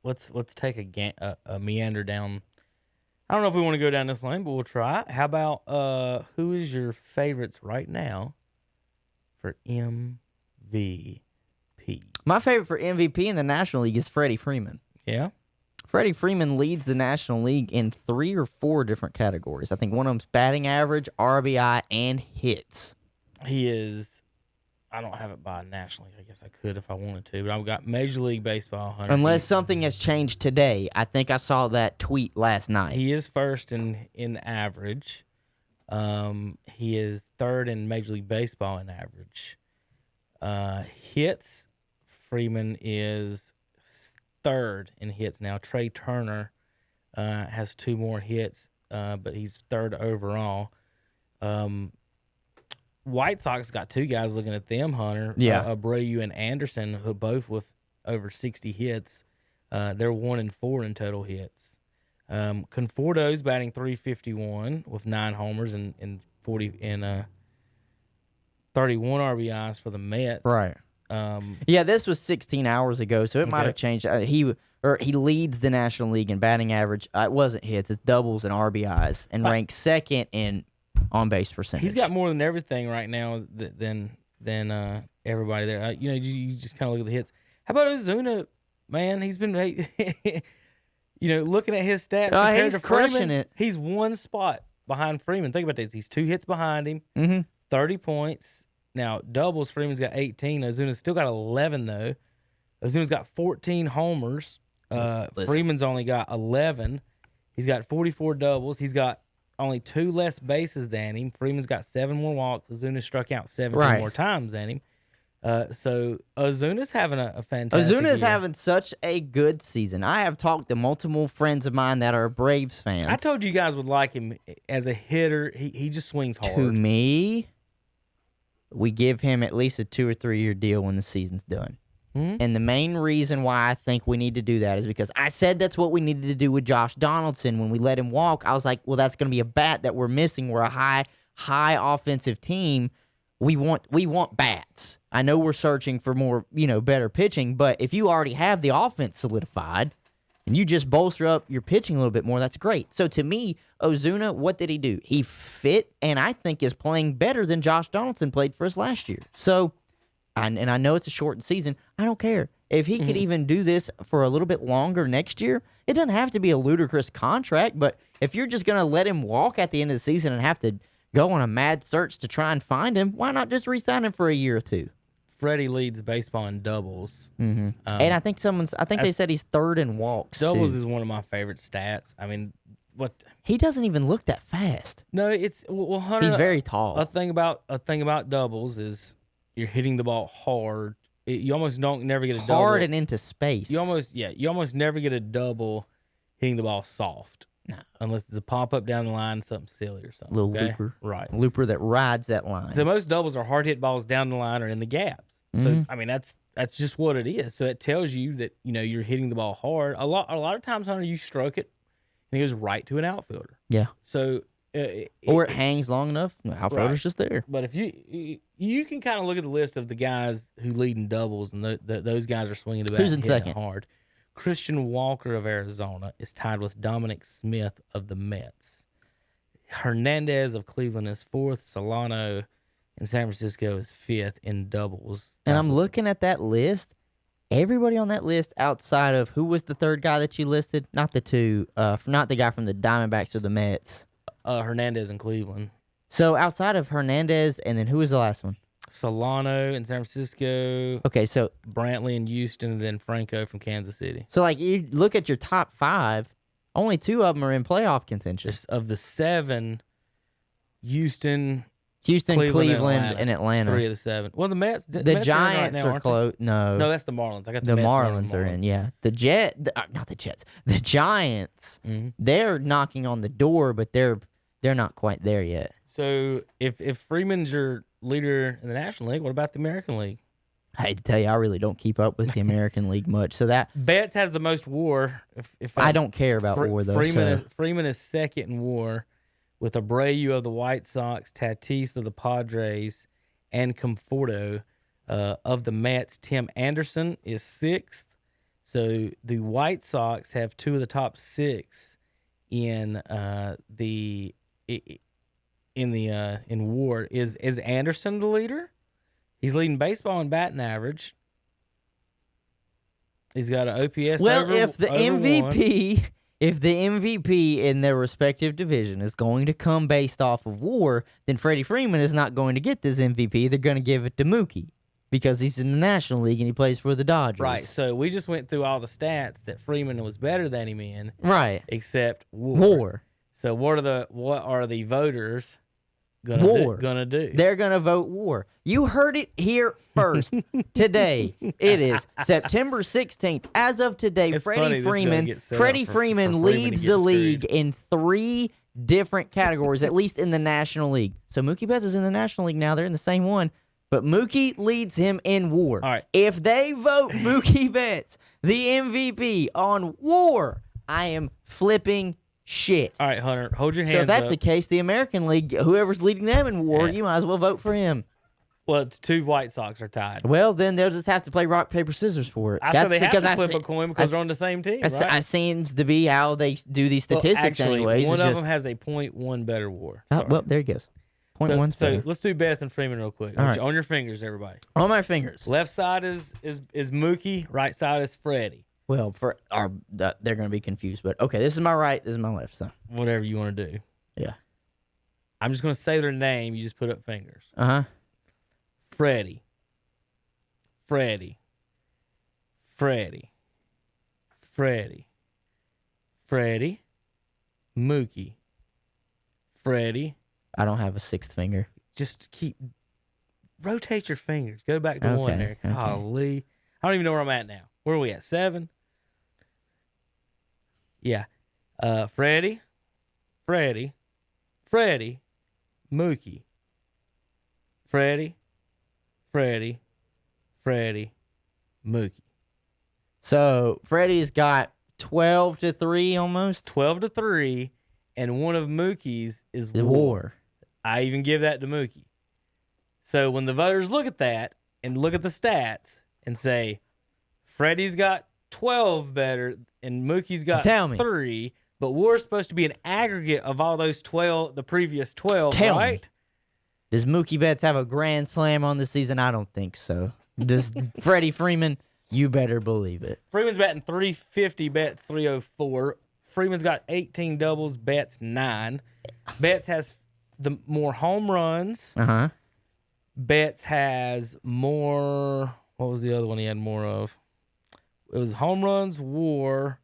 let's take a meander down. I don't know if we want to go down this lane, but we'll try. How about who is your favorites right now for MVP? My favorite for MVP in the National League is Freddie Freeman. Yeah. Freddie Freeman leads the National League in 3 or 4 different categories. I think one of them's batting average, RBI, and hits. He is. I don't have it by National League. I guess I could if I wanted to, but I've got Major League Baseball 100. Unless something has changed today. I think I saw that tweet last night. He is first in average. He is third in Major League Baseball in average. Hits, Freeman is third in hits now. Trey Turner has 2 more hits, but he's third overall. White Sox got 2 guys looking at them, Hunter. Yeah. Abreu and Anderson, who both with over 60 hits. They're 1 and 4 in total hits. Conforto's batting .351 with 9 homers and 31 RBIs for the Mets. Right. Yeah, this was 16 hours ago, so it might have changed. He leads the National League in batting average. It wasn't hits; it's doubles and RBIs, and ranks second in on-base percentage. He's got more than everything right now than everybody there. You just kind of look at the hits. How about Ozuna, man? He's been, looking at his stats compared he's to crushing Freeman, it. He's 1 spot behind Freeman. Think about this. He's 2 hits behind him, 30 points. Now, doubles, Freeman's got 18. Ozuna's still got 11, though. Ozuna's got 14 homers. Freeman's only got 11. He's got 44 doubles. He's got only 2 less bases than him. Freeman's got 7 more walks. Ozuna struck out 17 more times than him. So Ozuna's having a fantastic Ozuna's year. having such a good season. I have talked to multiple friends of mine that are Braves fans. I told you guys would like him as a hitter. He just swings hard. To me, we give him at least a 2 or 3 year deal when the season's done. And the main reason why I think we need to do that is because I said that's what we needed to do with Josh Donaldson when we let him walk. I was like, well, that's going to be a bat that we're missing. We're a high offensive team. We want bats. I know we're searching for more, better pitching, but if you already have the offense solidified and you just bolster up your pitching a little bit more, that's great. So to me, Ozuna, what did he do? He fit, and I think is playing better than Josh Donaldson played for us last year. So, and I know it's a shortened season. I don't care. If he could even do this for a little bit longer next year, it doesn't have to be a ludicrous contract, but if you're just going to let him walk at the end of the season and have to go on a mad search to try and find him, why not just re-sign him for a year or 2? Freddie leads baseball in doubles. And I think they said he's third in walks. Doubles too. is one of my favorite stats. I mean, what? He doesn't even look that fast. No, it's Hunter, He's very tall. A thing about doubles is you're hitting the ball hard. You almost never get a double. Hard and into space. You almost never get a double hitting the ball soft. No. Unless it's a pop-up down the line, something silly or something. Little looper. Right. Looper that rides that line. So most doubles are hard hit balls down the line or in the gaps. So, I mean, that's just what it is. So it tells you that, you're hitting the ball hard. A lot of times, Hunter, you stroke it and it goes right to an outfielder. Yeah. So or it hangs long enough. The outfielder's just there. But if you can kind of look at the list of the guys who lead in doubles, and those guys are swinging the bat. Who's in second? Hard. Christian Walker of Arizona is tied with Dominic Smith of the Mets. Hernandez of Cleveland is 4th. Solano in San Francisco is 5th in doubles. And I'm looking at that list. Everybody on that list outside of who was the third guy that you listed? Not the 2. Not the guy from the Diamondbacks or the Mets. Hernandez in Cleveland. So outside of Hernandez, and then who was the last one? Solano in San Francisco. Okay, so Brantley in Houston, and then Franco from Kansas City. So, you look at your top 5, only 2 of them are in playoff contention. Of the 7, Houston, Cleveland, and Atlanta. 3 of the 7. Well, the Mets. The Mets Giants are are close. No, that's the Marlins. I got the Mets Marlins are in. Yeah, not the Jets. The Giants. They're knocking on the door, but they're not quite there yet. So if Freeman's your leader in the National League, what about the American League? I hate to tell you, I really don't keep up with the American League much. So that Betts has the most WAR. If I don't care about WAR though. Freeman is second in WAR, with Abreu of the White Sox, Tatis of the Padres, and Conforto of the Mets. Tim Anderson is 6th. So the White Sox have 2 of the top 6 in in WAR. Is Anderson the leader? He's leading baseball in batting average. He's got an OPS. Well, over, if the over MVP, 1. if the MVP in their respective division is going to come based off of WAR, then Freddie Freeman is not going to get this MVP. They're going to give it to Mookie because he's in the National League and he plays for the Dodgers. Right. So we just went through all the stats that Freeman was better than him in. Right. Except WAR. WAR. So what are the voters gonna do? They're gonna vote WAR. You heard it here first. Today it is September 16th. As of today, It's Freddie funny, Freeman leads the league in 3 different categories, at least in the National League. So Mookie Betts is in the National League now. They're in the same one. But Mookie leads him in WAR. All right. If they vote Mookie Betts the MVP on WAR, I am flipping shit. All right, Hunter, hold your hands So if that's up. the case, the American League, whoever's leading them in WAR, you might as well vote for him. Well, it's 2 White Sox are tied. Well, then they'll just have to play rock, paper, scissors for it. I said they have to flip a coin because they're on the same team, right? That seems to be how they do these Well, statistics actually, anyways. one of them has a .1 better WAR. Oh, well, there he goes. Point one. So let's do Betts and Freeman real quick. All right. On your fingers, everybody. On my fingers. Left side is Mookie. Right side is Freddie. Well, they're going to be confused, but okay, this is my right, this is my left, so. Whatever you want to do. Yeah. I'm just going to say their name. You just put up fingers. Uh-huh. Freddie. Freddie. Freddie. Freddie. Freddie. Mookie. Freddie. I don't have a 6th finger. Just rotate your fingers. Go back to 1 there. Okay. Golly. I don't even know where I'm at now. Where are we at? 7? Yeah. Freddie. Freddie. Freddie. Mookie. Freddie. Freddie. Freddie. Mookie. So Freddie's got 12-3 almost. 12-3, and one of Mookie's is The WAR. WAR. I even give that to Mookie. So when the voters look at that and look at the stats and say, Freddie's got 12 better and Mookie's got 3, but WAR's supposed to be an aggregate of all those 12, the previous 12, Tell right? me. Does Mookie Betts have a grand slam on the season? I don't think so. Does Freddie Freeman? You better believe it. Freeman's batting .350, Betts .304. Freeman's got 18 doubles, Betts 9. Betts has the more home runs. Uh-huh. Betts has more. What was the other one he had more of? It was home runs, WAR,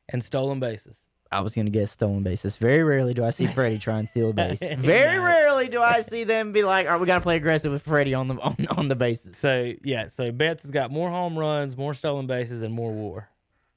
and stolen bases. I was going to guess stolen bases. Very rarely do I see Freddie try and steal a base. Very rarely do I see them be like, all right, we got to play aggressive with Freddie on the bases. So, yeah, Betts has got more home runs, more stolen bases, and more WAR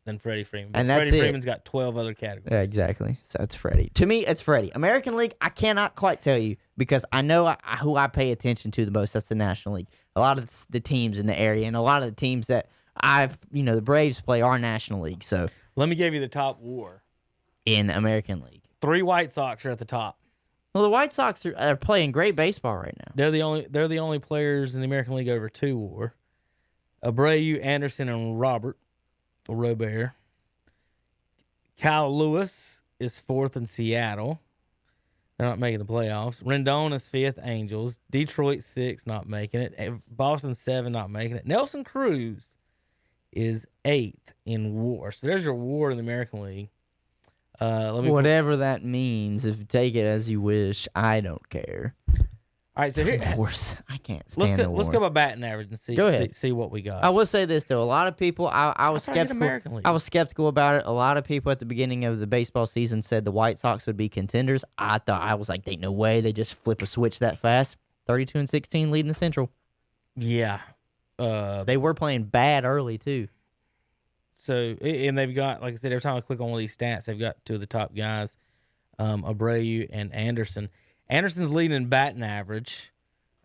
than Freddie Freeman. But And that's Freddie it. Freeman's got 12 other categories. Yeah, exactly. So it's Freddie. To me, it's Freddie. American League, I cannot quite tell you because I know who I pay attention to the most. That's the National League. A lot of the teams in the area and a lot of the teams that the Braves play are National League. So Let me give you the top WAR. in American League. 3 White Sox are at the top. Well, the White Sox are playing great baseball right now. They're the only players in the American League over 2 WAR. Abreu, Anderson, and Robert Kyle Lewis is 4th in Seattle. They're not making the playoffs. Rendon is 5th, Angels. Detroit 6th, not making it. Boston 7, not making it. Nelson Cruz is 8th in WAR. So there's your WAR in the American League. Whatever that means, if you take it as you wish, I don't care. All right, so here, Wars. I can't stand the war. let's go by batting average and Go ahead. see what we got. I will say this though, a lot of people, I was I thought I had skeptical. American League. I was skeptical about it. A lot of people at the beginning of the baseball season said the White Sox would be contenders. I was like, ain't no way they just flip a switch that fast. 32-16, leading the Central. Yeah. They were playing bad early too. So, and they've got, like I said, every time I click on one of these stats, they've got 2 of the top guys, Abreu and Anderson. Anderson's leading in batting average.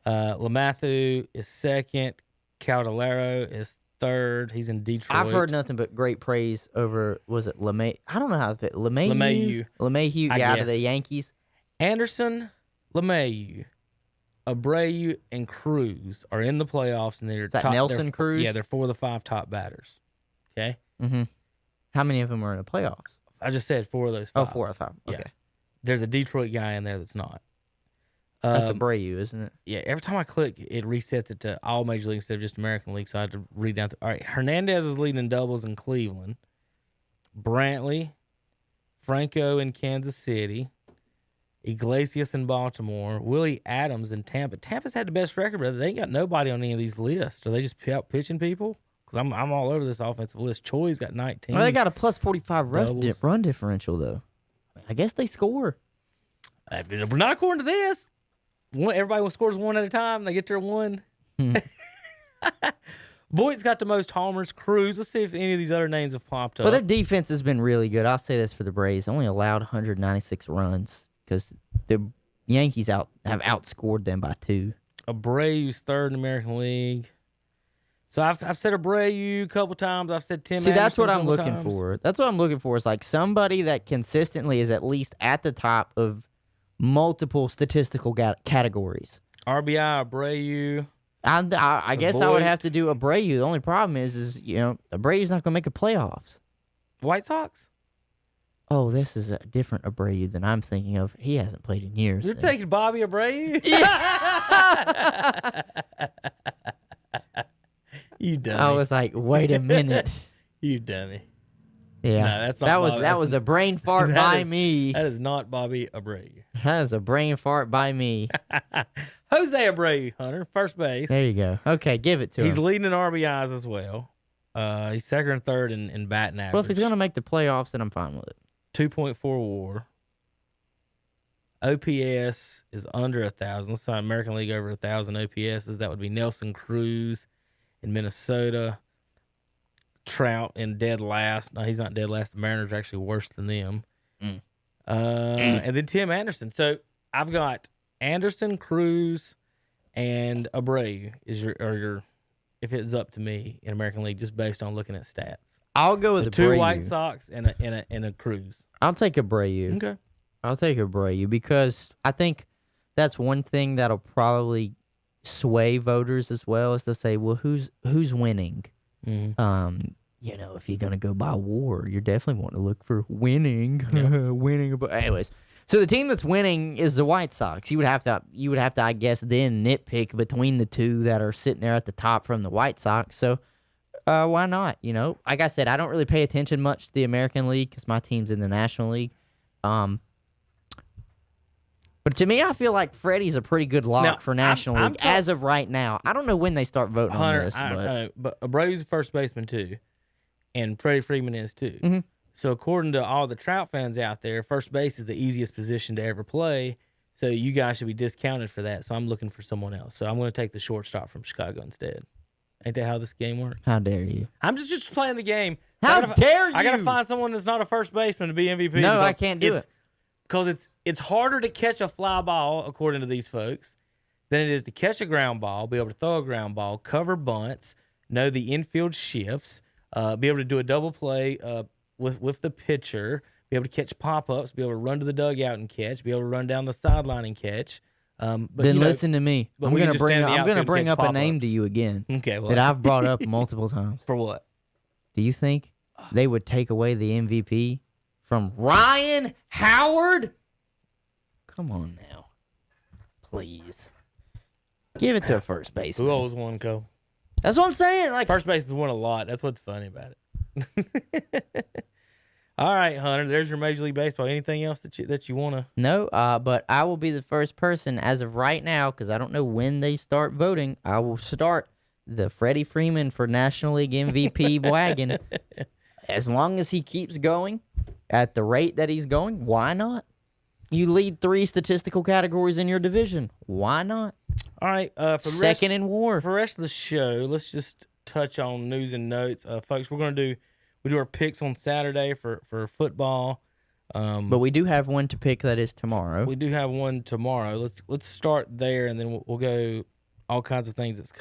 LeMahieu is 2nd. Caldero is 3rd. He's in Detroit. I've heard nothing but great praise over, was it LeMay? I don't know how to say it. LeMahieu. I Out of guess. the Yankees. Anderson, LeMahieu, Abreu, and Cruz are in the playoffs, and they're Is that top. Nelson Cruz? Yeah, they're 4 of the 5 top batters. Okay. Mm-hmm. How many of them are in the playoffs? I just said 4 of those 5. Oh, 4 out of 5. Okay. Yeah. There's a Detroit guy in there that's not. That's Abreu, isn't it? Yeah, every time I click, it resets it to all Major League instead of just American League, so I had to read down. All right, Hernandez is leading in doubles in Cleveland. Brantley, Franco in Kansas City, Iglesias in Baltimore, Willie Adams in Tampa. Tampa's had the best record, brother. They ain't got nobody on any of these lists. Are they just out pitching people? Because I'm all over this offensive list. Choi's got 19. Well, they got a plus 45 run differential, though. I guess they score. We're not according to this. Everybody scores 1 at a time. They get their 1. Voigt's got the most homers. Cruz. Let's see if any of these other names have popped up. Well, their defense has been really good. I'll say this for the Braves. Only allowed 196 runs because the Yankees have outscored them by 2. Abreu's 3rd in the American League. So I've said Abreu a couple times. I've said Tim See, Anderson that's what a I'm couple looking times. for. That's what I'm looking for. Is like somebody that consistently is at least at the top of multiple statistical categories. RBI, Abreu. I guess I would have to do Abreu. The only problem is Abreu's not going to make the playoffs. White Sox? Oh, this is a different Abreu than I'm thinking of. He hasn't played in years. You're taking Bobby Abreu? You dummy. I was like, wait a minute. You dummy. Yeah, no, that's not that was a brain fart by me. That is not Bobby Abreu. That was a brain fart by me. Jose Abreu, Hunter, first base. There you go. Okay, give it to him. He's leading in RBIs as well. He's 2nd and 3rd in batting average. Well, if he's going to make the playoffs, then I'm fine with it. 2.4 WAR. OPS is under 1,000. Let's say American League over 1,000 OPSs. That would be Nelson Cruz in Minnesota. Trout in dead last. No, he's not dead last. The Mariners are actually worse than them. And then Tim Anderson. So I've got Anderson, Cruz, and Abreu is your if it's up to me in American League, just based on looking at stats. I'll go with Abreu. 2 White Sox and a Cruz. I'll take Abreu. Okay. I'll take Abreu because I think that's one thing that'll probably sway voters as well, is to say, well, who's winning? Mm-hmm. If you're gonna go by WAR, you're definitely wanting to look for winning, winning. But anyways, so the team that's winning is the White Sox. You would have to, I guess, then nitpick between the 2 that are sitting there at the top from the White Sox. So why not? Like I said, I don't really pay attention much to the American League because my team's in the National League. But to me, I feel like Freddie's a pretty good lock for National League as of right now. I don't know when they start voting on this. But Abreu's a first baseman too, and Freddie Freeman is too. Mm-hmm. So according to all the Trout fans out there, first base is the easiest position to ever play. So you guys should be discounted for that. So I'm looking for someone else. So I'm going to take the shortstop from Chicago instead. Ain't that how this game works? How dare you? I'm just playing the game. How dare you? I got to find someone that's not a first baseman to be MVP. No, I can't do it. Because it's harder to catch a fly ball, according to these folks, than it is to catch a ground ball, be able to throw a ground ball, cover bunts, know the infield shifts, be able to do a double play with the pitcher, be able to catch pop-ups, be able to run to the dugout and catch, be able to run down the sideline and catch. But then listen to me. I'm going to bring up a name to you again. Okay, well, that I've brought up multiple times. For what? Do you think they would take away the MVP from Ryan Howard? Come on now. Please. Give it to a first baseman. Who always won, Cole? That's what I'm saying. Like, first base has won a lot. That's what's funny about it. All right, Hunter. There's your Major League Baseball. Anything else that you want to? No, but I will be the first person as of right now, because I don't know when they start voting. I will start the Freddie Freeman for National League MVP wagon. As long as he keeps going at the rate that he's going, why not? You lead 3 statistical categories in your division. Why not? All right. For second in WAR. For the rest of the show, let's just touch on news and notes. Folks, we do our picks on Saturday for football. But we do have one to pick that is tomorrow. We do have one tomorrow. Let's start there, and then we'll go all kinds of things that's